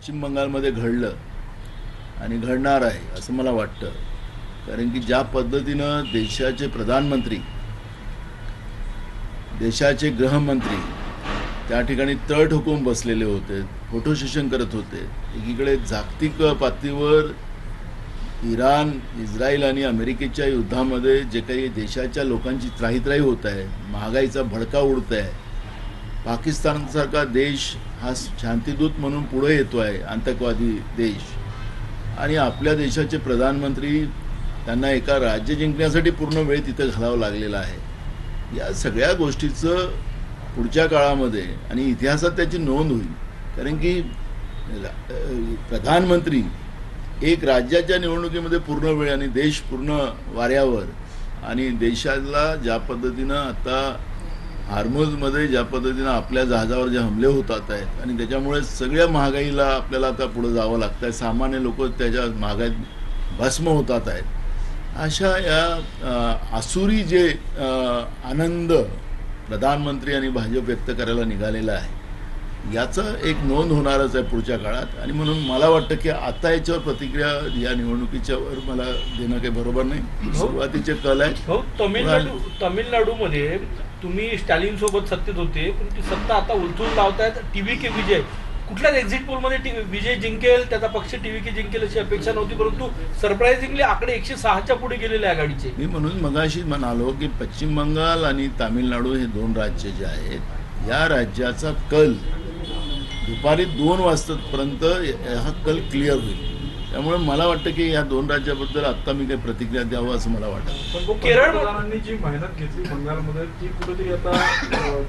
पश्चिम बंगालमध्ये घडलं आणि घडणार आहे असं मला वाटतं. कारण की ज्या पद्धतीनं देशाचे प्रधानमंत्री, देशाचे गृहमंत्री त्या ठिकाणी तळ ठोकून बसलेले होते, फोटो सेशन करत होते. एकीकडे जागतिक पातळीवर इराण, इस्रायल आणि अमेरिकेच्या युद्धामध्ये जे काही देशाच्या लोकांची त्राहीत्राही होत आहे, महागाईचा भडका उडत आहे, पाकिस्तानसारखा देश हा शांतिदूत म्हणून पुढे येतो आहे, आतंकवादी देश, आणि आपल्या देशाचे प्रधानमंत्री त्यांना एका राज्य जिंकण्यासाठी पूर्ण वेळ तिथे घालावा लागलेला आहे. या सगळ्या गोष्टीचं पुढच्या काळामध्ये आणि इतिहासात त्याची नोंद होईल. कारण की प्रधानमंत्री एक राज्याच्या निवडणुकीमध्ये पूर्ण वेळ आणि देश पूर्ण वाऱ्यावर, आणि देशाला ज्या पद्धतीनं आता हार्मुजमध्ये ज्या पद्धतीनं आपल्या जहाजावर जे हमले होतात आहेत आणि त्याच्यामुळे सगळ्या महागाईला आपल्याला आता पुढे जावं लागतं आहे, सामान्य लोक त्याच्या महागाईत भस्म होतात आहेत. अशा या आसुरी जे आनंद प्रधानमंत्री आणि भाजप व्यक्त करायला निघालेला आहे, याचं एक नोंद होणारच आहे पुढच्या काळात. आणि म्हणून मला वाटतं की आता याच्यावर प्रतिक्रिया या निवडणुकीच्यावर मला देणं काही बरोबर नाही. सुरुवातीचे कल आहे. तमिळनाडूमध्ये तुम्ही स्टॅलिन सोबत सत्तेत होते, पण ती सत्ता आता उलथून लावतायत. TVK विजय, कुठल्याच एक्झिट पोलमध्ये विजय जिंकेल, त्याचा पक्ष TVK जिंकेल अशी अपेक्षा नव्हती, परंतु सरप्राइझिंगली आकडे 106च्या पुढे गेलेले आघाडीचे. मी म्हणून मगाशी म्हणालो की पश्चिम बंगाल आणि तामिळनाडू हे दोन राज्य जे आहेत, या राज्याचा कल दुपारी 2 वाजतापर्यंत हा कल क्लिअर होईल. त्यामुळे मला वाटतं की या दोन राज्याबद्दल आत्ता मी काही प्रतिक्रिया द्यावं असं मला वाटतं. पण केरळने जी मेहनत घेतली बंगालमध्ये ती कुठेतरी आता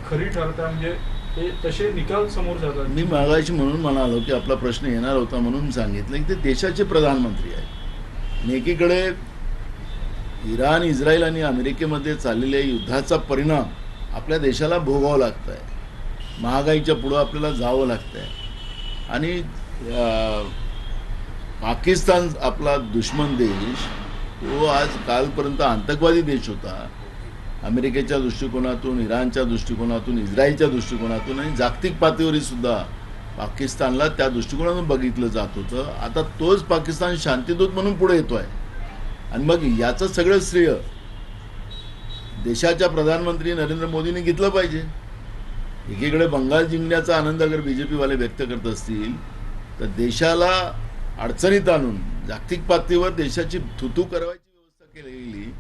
खरी ठरते, म्हणजे ते तसे निकाल समोर जातात. मी मागाशी म्हणून म्हणालो की आपला प्रश्न येणार होता म्हणून सांगितलं की ते देशाचे प्रधानमंत्री आहेत, आणि एकीकडे इराण, इस्रायल आणि अमेरिकेमध्ये चाललेल्या युद्धाचा परिणाम आपल्या देशाला भोगावा लागत आहे. महागाईच्या पुढं आपल्याला जावं लागतं आहे. आणि पाकिस्तान आपला दुश्मन देश, तो आज कालपर्यंत आतंकवादी देश होता. अमेरिकेच्या दृष्टिकोनातून, इराणच्या दृष्टिकोनातून, इस्रायलच्या दृष्टिकोनातून आणि जागतिक पातळीवरही सुद्धा पाकिस्तानला त्या दृष्टिकोनातून बघितलं जात होतं. आता तोच पाकिस्तान शांतिदूत म्हणून पुढे येतो आहे. आणि मग याचं सगळं श्रेय देशाच्या प्रधानमंत्री नरेंद्र मोदींनी घेतलं पाहिजे. एकीकडे बंगाल जिंकण्याचा आनंद अगर BJPवाले व्यक्त करत असतील, तर देशाला अडचणीत आणून जागतिक पातळीवर देशाची थुतू करवायची व्यवस्था केली गेली.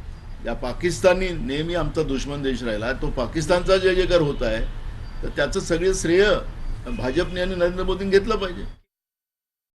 या पाकिस्ताननी नेहमी आमचा दुश्मन देश राहिला, तो पाकिस्तानचा जे जयकार होत आहे, तर त्याचं सगळे श्रेय भाजपने आणि नरेंद्र मोदींनी घेतलं पाहिजे.